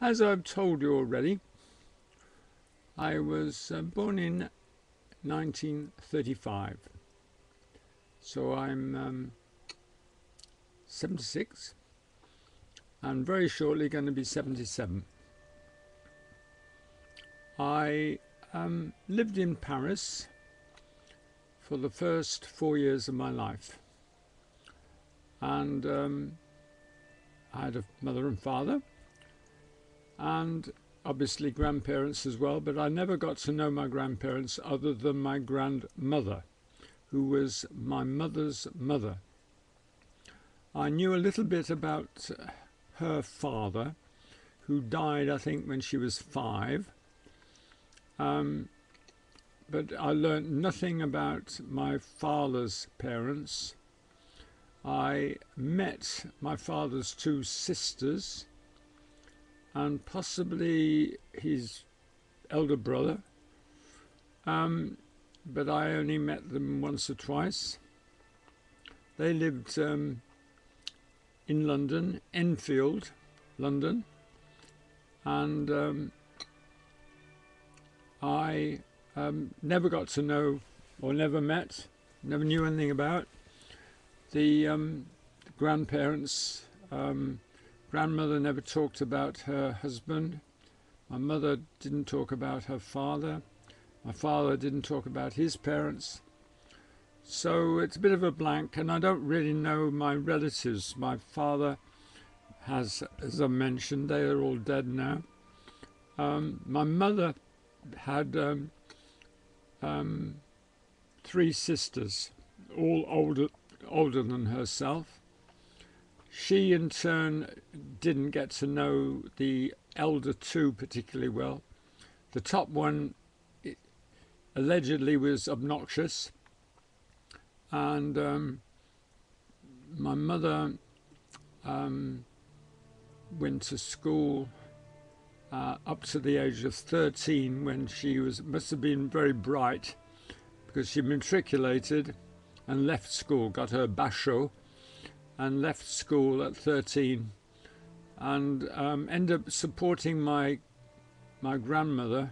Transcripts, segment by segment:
As I've told you already, I was born in 1935, so I'm 76 and very shortly going to be 77. I lived in Paris for the first 4 years of my life, and I had a mother and father and obviously grandparents as well, but I never got to know my grandparents other than my grandmother, who was my mother's mother. I knew a little bit about her father, who died I think when she was 5, but I learnt nothing about my father's parents. I met my father's 2 sisters and possibly his elder brother, but I only met them once or twice. They lived in London, Enfield, London, and I never got to know or never met, never knew anything about the grandparents. Grandmother never talked about her husband. My mother didn't talk about her father. My father didn't talk about his parents. So it's a bit of a blank, and I don't really know my relatives. My father has, as I mentioned, they are all dead now. My mother had 3 sisters, all older than herself. She in turn didn't get to know the elder 2 particularly well. The top one allegedly was obnoxious, and my mother went to school up to the age of 13, when she must have been very bright, because she matriculated and left school, got her bachot, and left school at 13, and ended up supporting my grandmother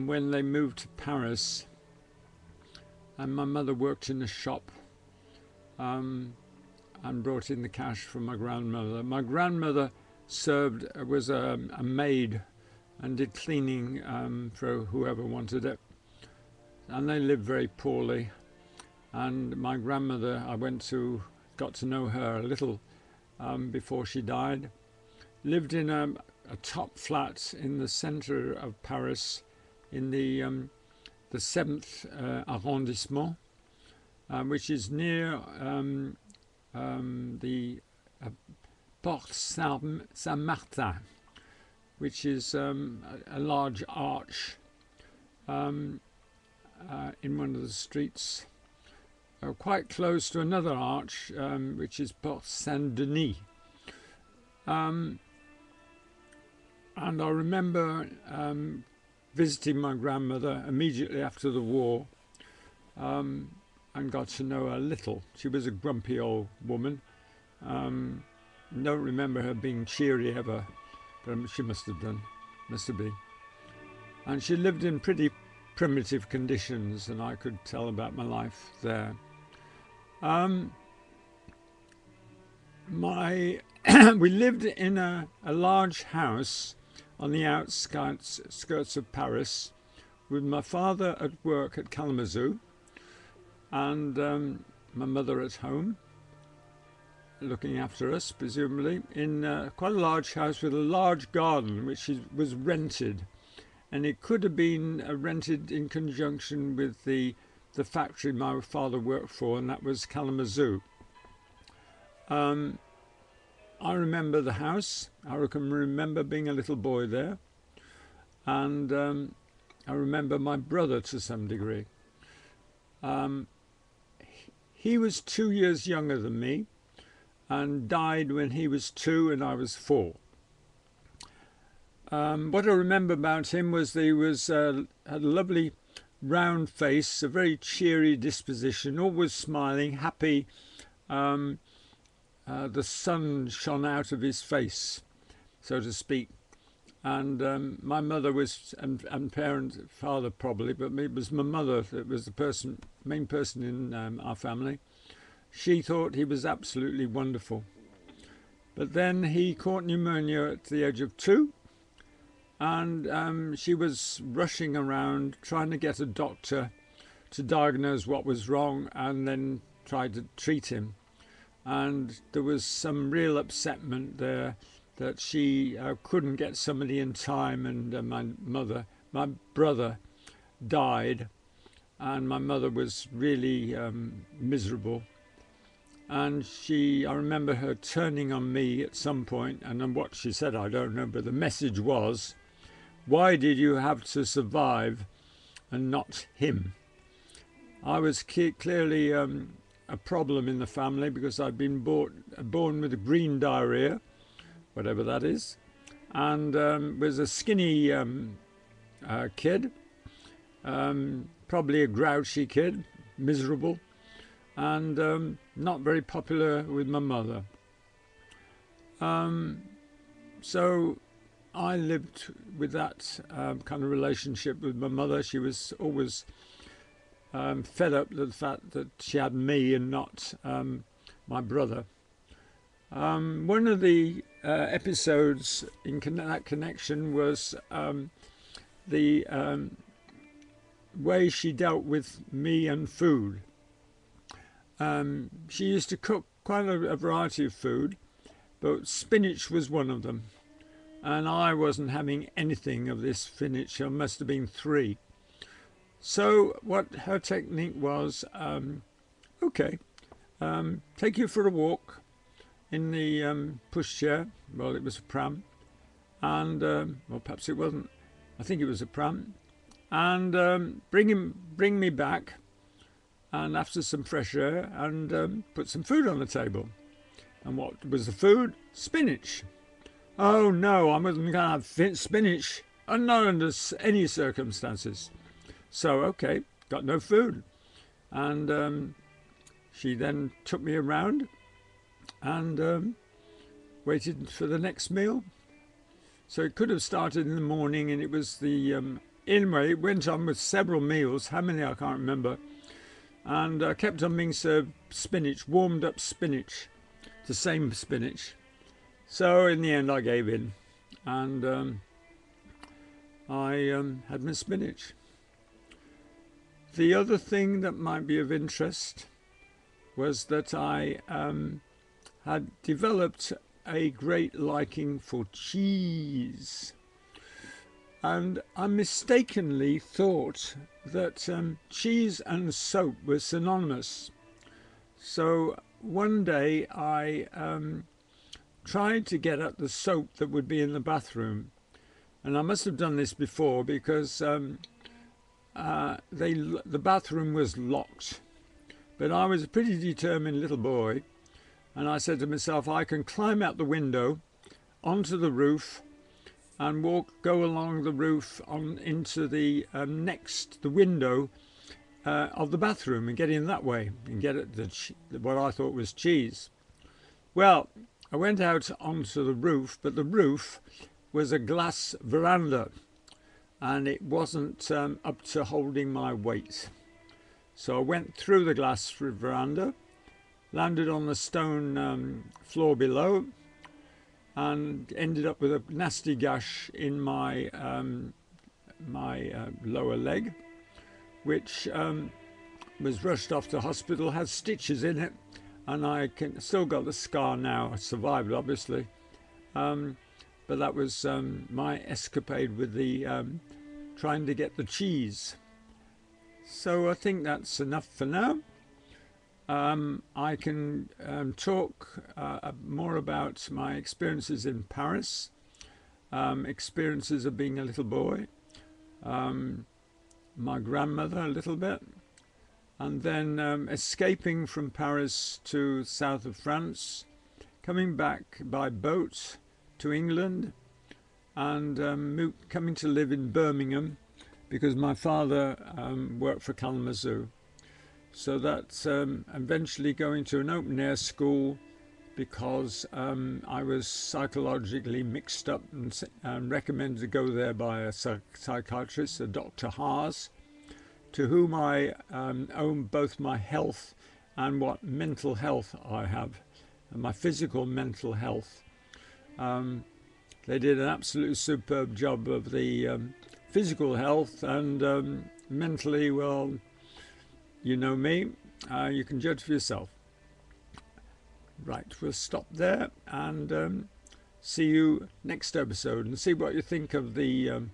when they moved to Paris. And my mother worked in a shop and brought in the cash for my grandmother. My grandmother was a maid and did cleaning for whoever wanted it, and they lived very poorly. And my grandmother, I got to know her a little before she died. Lived in a top flat in the centre of Paris, in the 7th arrondissement, which is near the Porte Saint-Martin, which is a large arch in one of the streets, quite close to another arch, which is Porte Saint-Denis. And I remember visiting my grandmother immediately after the war, and got to know her a little. She was a grumpy old woman. Don't remember her being cheery ever, but she must have been. And she lived in pretty primitive conditions, and I could tell about my life there. We lived in a large house on the outskirts of Paris, with my father at work at Kalamazoo, and my mother at home looking after us, presumably, in quite a large house with a large garden, which was rented, and it could have been rented in conjunction with the factory my father worked for, and that was Kalamazoo. I remember the house. I can remember being a little boy there, and I remember my brother to some degree. He was 2 years younger than me and died when he was 2 and I was 4. What I remember about him was that he had a lovely round face, a very cheery disposition, always smiling, happy. The sun shone out of his face, so to speak. And my mother was, and parent, father probably, but it was my mother that was the main person in our family. She thought he was absolutely wonderful. But then he caught pneumonia at the age of 2, and she was rushing around trying to get a doctor to diagnose what was wrong and then try to treat him. And there was some real upsetment there that she couldn't get somebody in time, and my brother died, and my mother was really miserable. And I remember her turning on me at some point, and then what she said I don't know, but the message was, why did you have to survive and not him? I was clearly a problem in the family because I'd been born with green diarrhea, whatever that is, and was a skinny kid, probably a grouchy kid, miserable, and not very popular with my mother. So I lived with that kind of relationship with my mother. She was always fed up with the fact that she had me and not my brother. One of the episodes in that connection was the way she dealt with me and food. She used to cook quite a variety of food, but spinach was one of them. And I wasn't having anything of this spinach. I must have been 3. So what her technique was, okay, take you for a walk in the pushchair. Well, it was a pram, and well, perhaps it wasn't. I think it was a pram, and bring me back, and after some fresh air, and put some food on the table. And what was the food? Spinach. Oh no, I wasn't going to have spinach, and not under any circumstances. So okay, got no food, and she then took me around and waited for the next meal. So it could have started in the morning, and it was anyway, it went on with several meals, how many I can't remember, and kept on being served spinach, warmed up spinach, the same spinach. So in the end I gave in, and I had my spinach. The other thing that might be of interest was that I had developed a great liking for cheese, and I mistakenly thought that cheese and soap were synonymous. So one day I tried to get at the soap that would be in the bathroom, and I must have done this before because the bathroom was locked. But I was a pretty determined little boy, and I said to myself, I can climb out the window onto the roof and go along the roof into the window of the bathroom and get in that way and get at what I thought was cheese. Well, I went out onto the roof, but the roof was a glass veranda, and it wasn't up to holding my weight. So I went through the glass veranda, landed on the stone floor below, and ended up with a nasty gash in my lower leg, which was rushed off to hospital, had stitches in it, and I still got the scar now. I survived, obviously, but that was my escapade with the trying to get the cheese. So I think that's enough for now. I can talk more about my experiences in Paris, experiences of being a little boy, my grandmother a little bit, and then escaping from Paris to south of France, coming back by boat to England, and coming to live in Birmingham because my father worked for Kalamazoo. So that's eventually going to an open air school because I was psychologically mixed up and recommended to go there by a psychiatrist, a Dr. Haas, to whom I owe both my health and what mental health I have, and my physical mental health. They did an absolutely superb job of the physical health, and mentally, well, you know me, you can judge for yourself. Right, we'll stop there and see you next episode and see what you think of the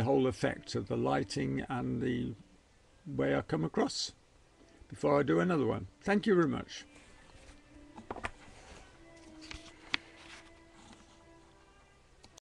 whole effect of the lighting and the way I come across before I do another one. Thank you very much.